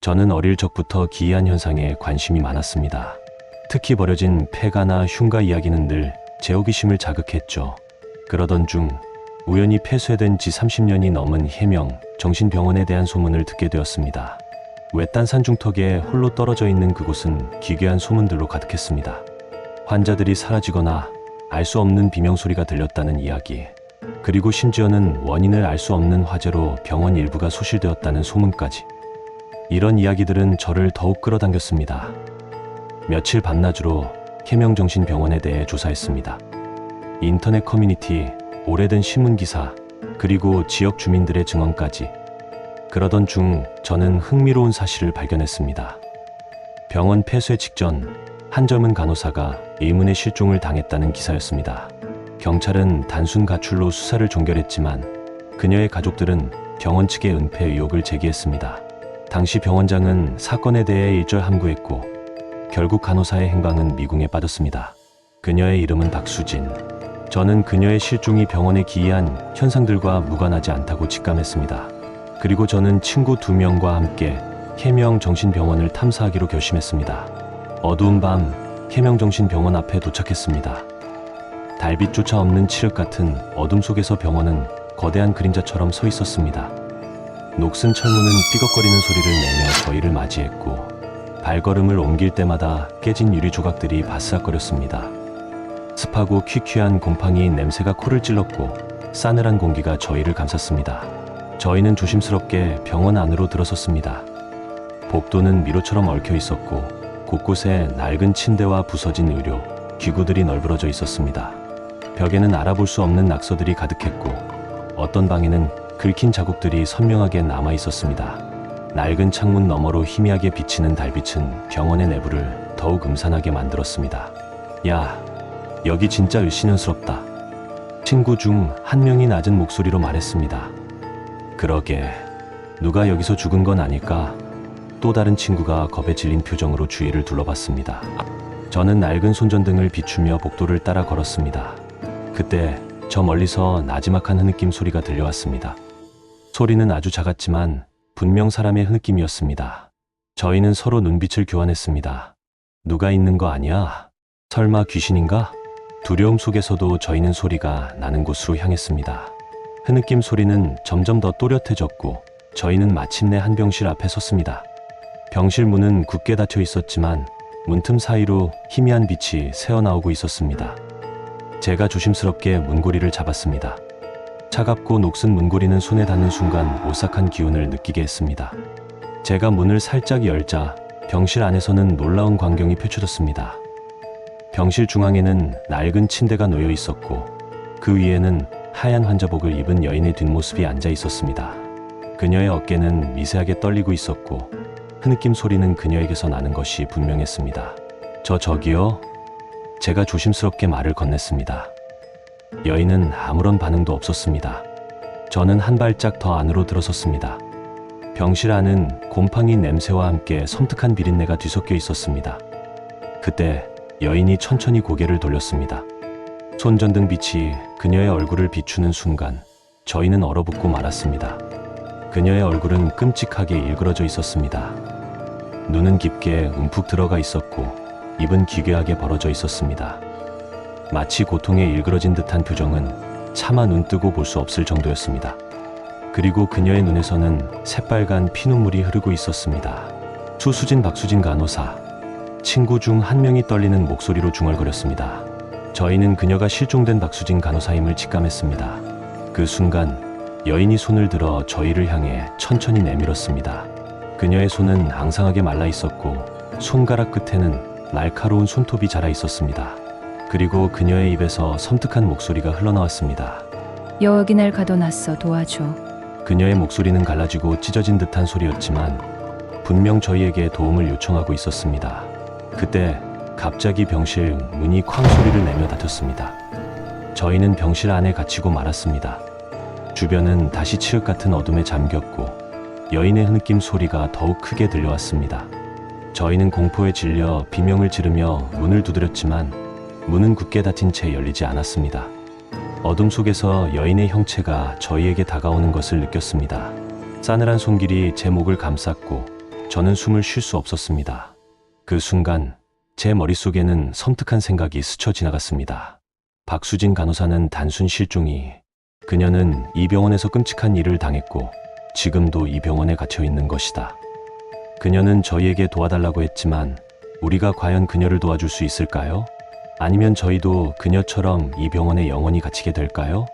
저는 어릴 적부터 기이한 현상에 관심이 많았습니다. 특히 버려진 폐가나 흉가 이야기는 늘 제 호기심을 자극했죠. 그러던 중 우연히 폐쇄된 지 30년이 넘은 해명 정신병원에 대한 소문을 듣게 되었습니다. 외딴 산중턱에 홀로 떨어져 있는 그곳은 기괴한 소문들로 가득했습니다. 환자들이 사라지거나 알 수 없는 비명소리가 들렸다는 이야기, 그리고 심지어는 원인을 알 수 없는 화재로 병원 일부가 소실되었다는 소문까지. 이런 이야기들은 저를 더욱 끌어당겼습니다. 며칠 밤낮으로 해명정신병원에 대해 조사했습니다. 인터넷 커뮤니티, 오래된 신문기사, 그리고 지역 주민들의 증언까지. 그러던 중 저는 흥미로운 사실을 발견했습니다. 병원 폐쇄 직전 한 젊은 간호사가 의문의 실종을 당했다는 기사였습니다. 경찰은 단순 가출로 수사를 종결했지만 그녀의 가족들은 병원 측의 은폐 의혹을 제기했습니다. 당시 병원장은 사건에 대해 일절 함구했고 결국 간호사의 행방은 미궁에 빠졌습니다. 그녀의 이름은 박수진. 저는 그녀의 실종이 병원의 기이한 현상들과 무관하지 않다고 직감했습니다. 그리고 저는 친구 2명과 함께 해명정신병원을 탐사하기로 결심했습니다. 어두운 밤 해명정신병원 앞에 도착했습니다. 달빛조차 없는 칠흑 같은 어둠 속에서 병원은 거대한 그림자처럼 서 있었습니다. 녹슨 철문은 삐걱거리는 소리를 내며 저희를 맞이했고 발걸음을 옮길 때마다 깨진 유리 조각들이 바스락거렸습니다. 습하고 퀴퀴한 곰팡이 냄새가 코를 찔렀고 싸늘한 공기가 저희를 감쌌습니다. 저희는 조심스럽게 병원 안으로 들어섰습니다. 복도는 미로처럼 얽혀 있었고 곳곳에 낡은 침대와 부서진 의료, 기구들이 널브러져 있었습니다. 벽에는 알아볼 수 없는 낙서들이 가득했고 어떤 방에는 긁힌 자국들이 선명하게 남아 있었습니다. 낡은 창문 너머로 희미하게 비치는 달빛은 병원의 내부를 더욱 음산하게 만들었습니다. 야, 여기 진짜 을씨년스럽다. 친구 중 한 명이 낮은 목소리로 말했습니다. 그러게, 누가 여기서 죽은 건 아닐까? 또 다른 친구가 겁에 질린 표정으로 주위를 둘러봤습니다. 저는 낡은 손전등을 비추며 복도를 따라 걸었습니다. 그때 저 멀리서 나지막한 흐느낌 소리가 들려왔습니다. 소리는 아주 작았지만 분명 사람의 흐느낌이었습니다. 저희는 서로 눈빛을 교환했습니다. 누가 있는 거 아니야? 설마 귀신인가? 두려움 속에서도 저희는 소리가 나는 곳으로 향했습니다. 흐느낌 소리는 점점 더 또렷해졌고 저희는 마침내 한 병실 앞에 섰습니다. 병실 문은 굳게 닫혀 있었지만 문틈 사이로 희미한 빛이 새어나오고 있었습니다. 제가 조심스럽게 문고리를 잡았습니다. 차갑고 녹슨 문고리는 손에 닿는 순간 오싹한 기운을 느끼게 했습니다. 제가 문을 살짝 열자 병실 안에서는 놀라운 광경이 펼쳐졌습니다. 병실 중앙에는 낡은 침대가 놓여 있었고 그 위에는 하얀 환자복을 입은 여인의 뒷모습이 앉아 있었습니다. 그녀의 어깨는 미세하게 떨리고 있었고 흐느낌 소리는 그녀에게서 나는 것이 분명했습니다. 저기요? 제가 조심스럽게 말을 건넸습니다. 여인은 아무런 반응도 없었습니다. 저는 한 발짝 더 안으로 들어섰습니다. 병실 안은 곰팡이 냄새와 함께 섬뜩한 비린내가 뒤섞여 있었습니다. 그때 여인이 천천히 고개를 돌렸습니다. 손전등 빛이 그녀의 얼굴을 비추는 순간 저희는 얼어붙고 말았습니다. 그녀의 얼굴은 끔찍하게 일그러져 있었습니다. 눈은 깊게 움푹 들어가 있었고 입은 기괴하게 벌어져 있었습니다. 마치 고통에 일그러진 듯한 표정은 차마 눈 뜨고 볼 수 없을 정도였습니다. 그리고 그녀의 눈에서는 새빨간 피눈물이 흐르고 있었습니다. 수수진 박수진 간호사. 친구 중 한 명이 떨리는 목소리로 중얼거렸습니다. 저희는 그녀가 실종된 박수진 간호사임을 직감했습니다. 그 순간 여인이 손을 들어 저희를 향해 천천히 내밀었습니다. 그녀의 손은 앙상하게 말라 있었고 손가락 끝에는 날카로운 손톱이 자라 있었습니다. 그리고 그녀의 입에서 섬뜩한 목소리가 흘러나왔습니다. 여기 날 가둬놨어. 도와줘. 그녀의 목소리는 갈라지고 찢어진 듯한 소리였지만 분명 저희에게 도움을 요청하고 있었습니다. 그때 갑자기 병실 문이 쾅 소리를 내며 닫혔습니다. 저희는 병실 안에 갇히고 말았습니다. 주변은 다시 칠흑 같은 어둠에 잠겼고 여인의 흐느낌 소리가 더욱 크게 들려왔습니다. 저희는 공포에 질려 비명을 지르며 문을 두드렸지만 문은 굳게 닫힌 채 열리지 않았습니다. 어둠 속에서 여인의 형체가 저희에게 다가오는 것을 느꼈습니다. 싸늘한 손길이 제 목을 감쌌고 저는 숨을 쉴 수 없었습니다. 그 순간 제 머릿속에는 섬뜩한 생각이 스쳐 지나갔습니다. 박수진 간호사는 단순 실종이, 그녀는 이 병원에서 끔찍한 일을 당했고 지금도 이 병원에 갇혀 있는 것이다. 그녀는 저희에게 도와달라고 했지만 우리가 과연 그녀를 도와줄 수 있을까요? 아니면 저희도 그녀처럼 이 병원에 영원히 갇히게 될까요?